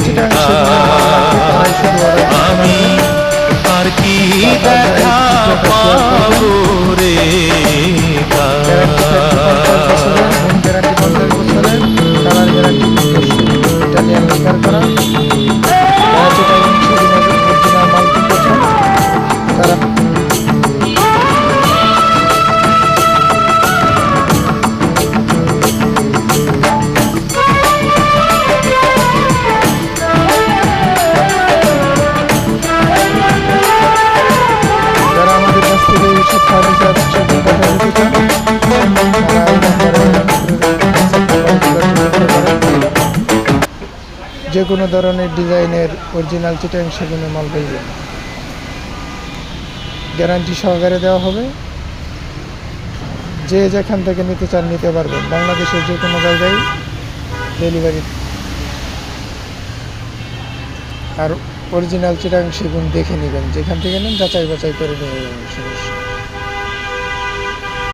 চিটাং আমি আর কি দেখা পাবো রে যে কোনো ধরনের ডিজাইনের অরিজিনাল চিটাং সেগুনের মাল পাইবেন, গ্যারান্টি সহকারে দেওয়া হবে। যে যেখান থেকে নিতে চান নিতে পারবেন, বাংলাদেশের যে কোনো জায়গায় ডেলিভারি। আর অরিজিনাল চিটাং সেগুন দেখে নেবেন, যেখান থেকে নেন যাচাই বাছাই করে নেবেন, সমস্যা।